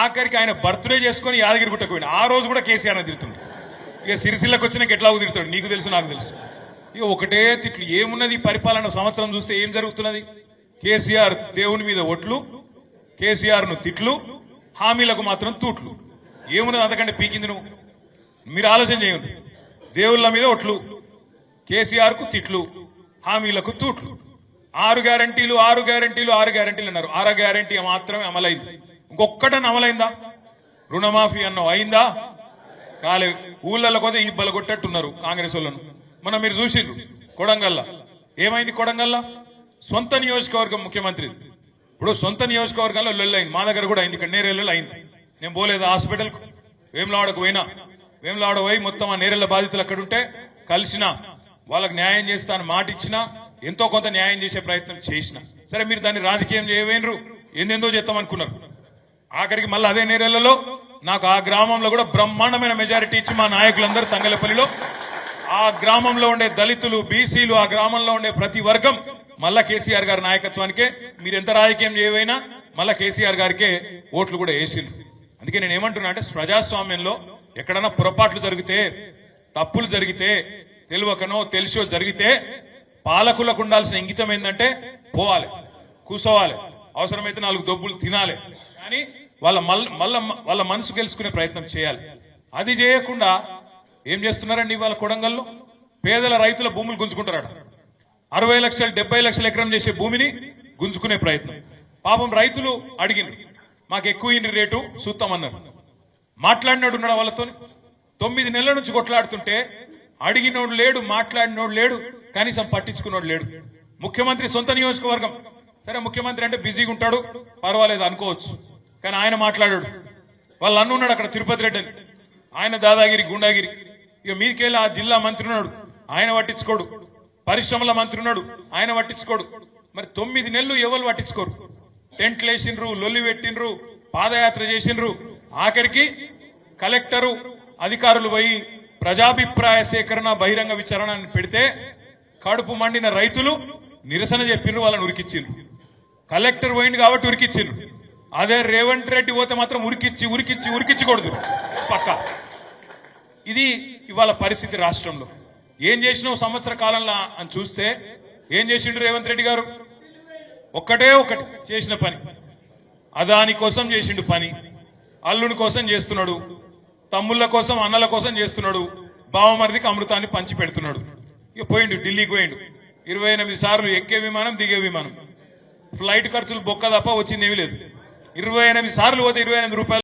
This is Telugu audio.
ఆఖరికి ఆయన బర్త్డే చేసుకుని యాదగిరిగుట్టకు పోయిన ఆ రోజు కూడా కేసీఆర్ తిరుగుతుంది. ఇక సిరిసిల్లకు వచ్చినాక ఎట్లా తిరుగుతాడు నీకు తెలుసు నాకు తెలుసు. ఇక ఒకటే తిట్లు ఏమున్నది పరిపాలన సంవత్సరం చూస్తే ఏం జరుగుతున్నది. కేసీఆర్ దేవుని మీద ఒట్లు, కేసీఆర్ ను తిట్లు, హామీలకు మాత్రం తూట్లు. ఏమున్నది అంతకంటే పీకింది నువ్వు? మీరు ఆలోచన చేయండి. దేవుళ్ళ మీద ఒట్లు, కేసీఆర్ కు తిట్లు, హామీలకు తూట్లు. 6 గ్యారంటీలు 6 గ్యారంటీలు 6 గ్యారంటీలు అన్నారు. 6 గ్యారంటీ మాత్రమే అమలైంది. ఇంకొక్కటని అమలైందా? రుణమాఫీ అన్న అయిందా? కాలేదు. ఊళ్ళల్లో పోతే ఈ బలగొట్టట్టున్నారు కాంగ్రెస్ వాళ్ళను. మనం మీరు చూసిండ్రు కొడంగల్లా ఏమైంది. కొడంగల్లా సొంత నియోజకవర్గం ముఖ్యమంత్రి. ఇప్పుడు సొంత నియోజకవర్గంలో లొల్లైంది. మా దగ్గర కూడా అయింది. ఇక్కడ నేరేళ్ళలో అయింది. నేను పోలేదు హాస్పిటల్ కు. వేములవాడకు పోయినా. వేములవాడ పోయి మొత్తం ఆ నేరేళ్ల బాధితులు అక్కడుంటే కలిసిన వాళ్ళకు న్యాయం చేస్తాను మాట ఇచ్చినా, ఎంతో కొంత న్యాయం చేసే ప్రయత్నం చేసిన. సరే మీరు దాన్ని రాజకీయం చేయవేనరు, ఎందెందో చేస్తామనుకున్నారు. ఆఖరికి మళ్ళీ అదే నేరేళ్లలో నాకు ఆ గ్రామంలో కూడా బ్రహ్మాండమైన మెజారిటీ ఇచ్చి మా నాయకులందరూ తంగలపల్లిలో ఆ గ్రామంలో ఉండే దళితులు, బీసీలు, ఆ గ్రామంలో ఉండే ప్రతి వర్గం మళ్ళా కేసీఆర్ గారి నాయకత్వానికే, మీరు ఎంత రాజకీయం చేయవైనా మళ్ళా కేసీఆర్ గారికే ఓట్లు కూడా వేసిండ్రు. అందుకే నేను ఏమంటున్నా అంటే ప్రజాస్వామ్యంలో ఎక్కడన్నా పొరపాట్లు జరిగితే, తప్పులు జరిగితే, తెలియకనో తెలిసో జరిగితే పాలకులకు ఉండాల్సిన ఇంగితం ఏంటంటే పోవాలి, కూసోవాలి, అవసరమైతే 4 దొబ్బులు తినాలి, కానీ వాళ్ళ మనసు గెలుచుకునే ప్రయత్నం చేయాలి. అది చేయకుండా ఏం చేస్తున్నారండి ఇవాళ కొడంగల్లో? పేదల రైతుల భూములు గుంజుకుంటారట. 60 లక్షలు 70 లక్షల ఎకరం చేసే భూమిని గుంజుకునే ప్రయత్నం. పాపం రైతులు అడిగిన మాకు ఎక్కువ రేటు చూస్తామన్నారు. మాట్లాడినాడు ఉన్నాడు వాళ్ళతో. 9 నెలల నుంచి కొట్లాడుతుంటే అడిగినోడు లేడు, మాట్లాడినోడు లేడు, కనీసం పట్టించుకున్నోడు లేడు. ముఖ్యమంత్రి సొంత నియోజకవర్గం. సరే ముఖ్యమంత్రి అంటే బిజీగా ఉంటాడు, పర్వాలేదు అనుకోవచ్చు, కానీ ఆయన మాట్లాడాడు. వాళ్ళు అన్నున్నాడు అక్కడ తిరుపతి రెడ్డి అని. ఆయన దాదాగిరి గుండాగిరి. ఇక మీదికెళ్ళి ఆ జిల్లా మంత్రి ఉన్నాడు, ఆయన పట్టించుకోడు. పరిశ్రమల మంత్రి ఉన్నాడు, ఆయన పట్టించుకోడు. మరి 9 నెలలు ఎవరు పట్టించుకోరు. టెంట్లు వేసిండ్రు, లొల్లి పెట్టిండ్రు, పాదయాత్ర చేసిండ్రు. ఆఖరికి కలెక్టరు అధికారులు పోయి ప్రజాభిప్రాయ సేకరణ బహిరంగ విచారణ పెడితే కడుపు మండిన రైతులు నిరసన చెప్పిండ్రు, వాళ్ళని ఉరికిచ్చిండ్రు. కలెక్టర్ పోయింది కాబట్టి ఉరికిచ్చిండ్రు. అదే రేవంత్ రెడ్డి పోతే మాత్రం ఉరికిచ్చకూడదు పక్క. ఇది ఇవాళ పరిస్థితి రాష్ట్రంలో. ఏం చేసినావు సంవత్సర కాలంలో అని చూస్తే ఏం చేసిండు రేవంత్ రెడ్డి గారు? ఒక్కటే ఒకటి చేసిన పని, అదాని కోసం చేసిండు పని, అల్లుని కోసం చేస్తున్నాడు, తమ్ముళ్ళ కోసం అన్నల కోసం చేస్తున్నాడు, బావమరిదికి అమృతాన్ని పంచి పెడుతున్నాడు. ఇక పోయిండు, ఢిల్లీకి పోయిండు. 28 సార్లు ఎక్కే విమానం, దిగే విమానం. ఫ్లైట్ ఖర్చులు బొక్క తప్ప వచ్చింది ఏమీ లేదు. 28 సార్లు పోతే 28